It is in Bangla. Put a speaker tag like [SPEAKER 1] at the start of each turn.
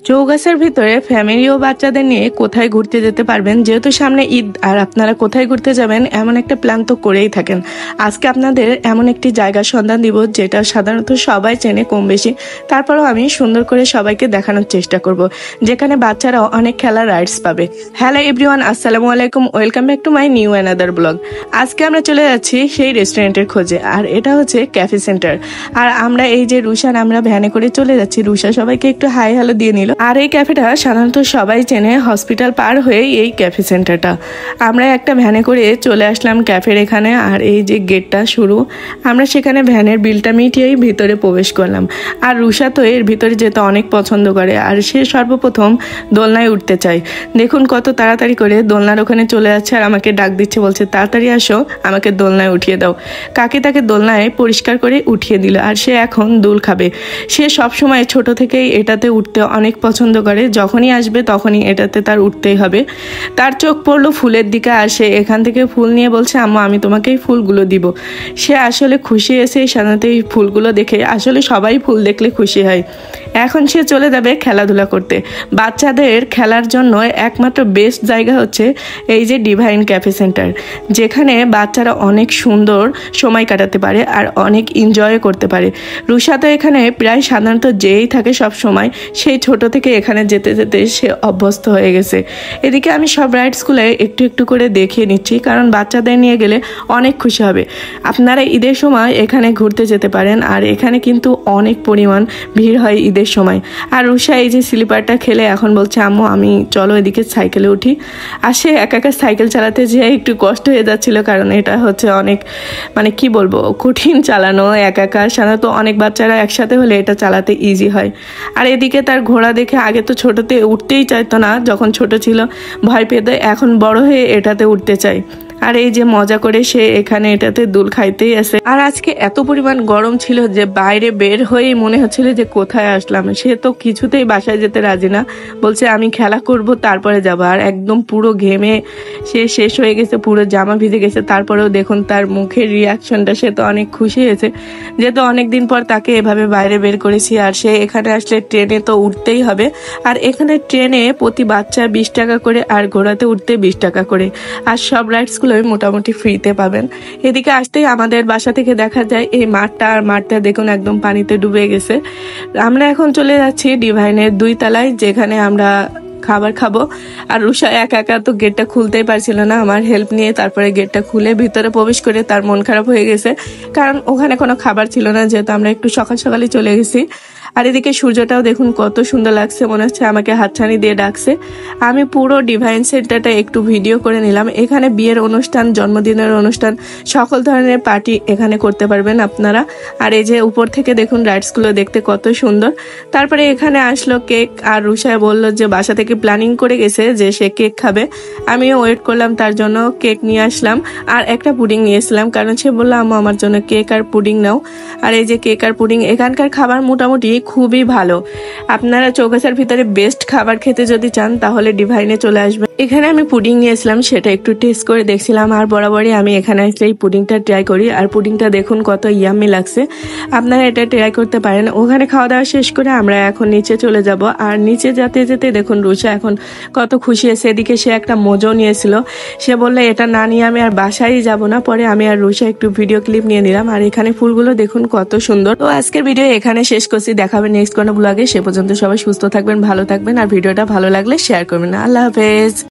[SPEAKER 1] চৌগাছার ভিতরে ফ্যামিলি ও বাচ্চাদের নিয়ে কোথায় ঘুরতে যেতে পারবেন, যেহেতু সামনে ঈদ আর আপনারা কোথায় ঘুরতে যাবেন এমন একটা প্ল্যান তো করেই থাকেন। আজকে আপনাদের এমন একটি জায়গার সন্ধান দিব যেটা সাধারণত সবাই চেনে কম বেশি, তারপরেও আমি সুন্দর করে সবাইকে দেখানোর চেষ্টা করব, যেখানে বাচ্চারাও অনেক খেলার রাইডস পাবে। হ্যালো এভরিওয়ান, আসসালামু আলাইকুম, welcome back to my new another blog. আজকে আমরা চলে যাচ্ছি সেই রেস্টুরেন্টের খোঁজে, আর এটা হচ্ছে ক্যাফে সেন্টার। আর আমরা এই যে রুশান, আমরা ভ্যানে করে চলে যাচ্ছি। রুশা সবাইকে একটু হাই হ্যালো দিয়ে নিল। আর এই ক্যাফেটা সাধারণত সবাই চেনে, হসপিটাল পার হয়ে এই ক্যাফে সেন্টারটা। আমরা একটা ভ্যানে করে চলে আসলাম ক্যাফের এখানে, আর এই যে গেটটা শুরু, আমরা সেখানে ভ্যানের বিলটা মিটিয়েই ভিতরে প্রবেশ করলাম। আর রুশা তো এর ভিতরে যেতে অনেক পছন্দ করে, আর সে সর্বপ্রথম দোলনায় উঠতে চায়। দেখুন কত তাড়াতাড়ি করে দোলনার ওখানে চলে যাচ্ছে, আর আমাকে ডাক দিচ্ছে, বলছে তাড়াতাড়ি আসো, আমাকে দোলনায় উঠিয়ে দাও। কাকি তাকে দোলনায় পরিষ্কার করে উঠিয়ে দিল, আর সে এখন দোল খাবে। সে সবসময় ছোট থেকেই এটাতে উঠতে অনেক পছন্দ করে, যখনই আসবে তখনই এটাতে তার উঠতেই হবে। তার চোখ পড়লো ফুলের দিকে, আর সে এখান থেকে ফুল নিয়ে বলছে, আম্মু আমি তোমাকে এই ফুলগুলো দিব। সে আসলে খুশি এসে সাধারণত এই ফুলগুলো দেখে, আসলে সবাই ফুল দেখলে খুশি হয়। এখন সে চলে যাবে খেলাধুলা করতে। বাচ্চাদের খেলার জন্য একমাত্র বেস্ট জায়গা হচ্ছে এই যে ডিভাইন ক্যাফে সেন্টার, যেখানে বাচ্চারা অনেক সুন্দর সময় কাটাতে পারে আর অনেক এনজয় করতে পারে। রুশা তো এখানে প্রায় সাধারণত যেই থাকে সব সময়, সেই ছোট থেকে এখানে যেতে যেতে সে অভ্যস্ত হয়ে গেছে। এদিকে আমি সব রাইডসগুলো একটু একটু করে দেখিয়ে নিচ্ছি, কারণ বাচ্চাদের নিয়ে গেলে অনেক খুশি হবে। আপনারা ঈদের সময় এখানে ঘুরতে যেতে পারেন, আর এখানে কিন্তু অনেক পরিমাণ ভিড় হয় ঈদের সময়। আর রুশা এই যে স্লিপারটা খেলে এখন বলছে, আম্মু আমি চলো এদিকে সাইকেলে উঠি। আর সে একা একা সাইকেল চালাতে যেয়ে একটু কষ্ট হয়ে যাচ্ছিল, কারণ এটা হচ্ছে অনেক কি বলবো কঠিন চালানো একা একা। সাধারণত অনেক বাচ্চারা একসাথে হলে এটা চালাতে ইজি হয়। আর এদিকে তার ঘোড়া দেখে আগে তো ছোটতে উঠতেই চাইতো না, যখন ছোট ছিল ভয় পেতে, এখন বড় হয়ে এটাতে উঠতে চায়। আর এই যে মজা করে সে এখানে এটাতে দুল খাইতেই আছে। আর আজকে এত পরিমাণ গরম ছিল যে বাইরে বের হয়েই মনে হচ্ছিল যে কোথায় আসলাম। সে তো কিছুতেই বাসায় যেতে রাজি না, বলছে আমি খেলা করব তারপরে যাব। আর একদম পুরো ঘেমে সে শেষ হয়ে গেছে, পুরো জামা ভিজে গেছে। তারপরেও দেখুন তার মুখের রিয়াকশনটা, সে তো অনেক খুশি হয়েছে, যেহেতু অনেকদিন পর তাকে এভাবে বাইরে বের করেছি। আর সে এখানে আসলে ট্রেনে তো উঠতেই হবে, আর এখানে ট্রেনে প্রতি বাচ্চা 20 টাকা করে, আর ঘোড়াতে উঠতে 20 টাকা করে। আর সব রাইডস মোটামুটি ফ্রিতে পাবেন। এদিকে আসতেই আমাদের বাসা থেকে দেখা যায় এই মাঠটা, আর মাঠটা দেখুন একদম পানিতে ডুবে গেছে। আমরা এখন চলে যাচ্ছি ডিভাইনের 2 তলায়, যেখানে আমরা খাবার খাবো। আর রুশা একা একা তো গেটটা খুলতেই পারছিল না, আমার হেল্প নিয়ে তারপরে গেটটা খুলে ভিতরে প্রবেশ করে তার মন খারাপ হয়ে গেছে, কারণ ওখানে কোনো খাবার ছিল না, যেহেতু আমরা একটু সকাল সকালে চলে গেছি। আর এদিকে সূর্যটাও দেখুন কত সুন্দর লাগছে, মনে হচ্ছে আমাকে হাতছানি দিয়ে ডাকছে। আমি পুরো ডিভাইন সেন্টারটা একটু ভিডিও করে নিলাম। এখানে বিয়ের অনুষ্ঠান, জন্মদিনের অনুষ্ঠান, সকল ধরনের পার্টি এখানে করতে পারবেন আপনারা। আর এই যে উপর থেকে দেখুন রাইডসগুলো দেখতে কত সুন্দর। তারপরে এখানে আসলো কেক, আর রুশা বললো যে বাসা থেকে প্ল্যানিং করে গেছে যে সে কেক খাবে। আমিও ওয়েট করলাম তার জন্য, কেক নিয়ে আসলাম আর একটা পুডিং নিয়েছিলাম, কারণ সে বললো আম্মু আমার জন্য কেক আর পুডিং নাও। আর এই যে কেক আর পুডিং, এখানকার খাবার মোটামুটি খুবই ভালো। আপনারা চৌগাছার ভিতরে বেস্ট খাবার খেতে যদি চান তাহলে ডিভাইনে চলে আসবেন। এখানে আমি পুডিং নিয়েছিলাম, সেটা একটু টেস্ট করে দেখছিলাম। আর বরাবরই আমি এখানে আসলে এই পুডিংটা ট্রাই করি, আর পুডিংটা দেখুন কত ইয়াম্মি লাগছে। আপনারা এটা ট্রাই করতে পারেন। ওখানে খাওয়া দাওয়া শেষ করে আমরা এখন নিচে চলে যাব। আর নিচে যেতে যেতে দেখুন রুশা এখন কত খুশি আছে। এদিকে সে একটা মোজো নিয়েছিল, সে বললে এটা না নিয়ে আমি আর বাসায় যাব না। পরে আমি আর রুশা একটু ভিডিও ক্লিপ নিয়ে নিলাম। আর এখানে ফুলগুলো দেখুন কত সুন্দর। তো আজকের ভিডিও এখানে শেষ করছি, দেখাবেন নেক্সট কোনো ব্লগে। সে পর্যন্ত সবাই সুস্থ থাকবেন, ভালো থাকবেন, আর ভিডিওটা ভালো লাগলে শেয়ার করবেন। আল্লাহ হাফেজ।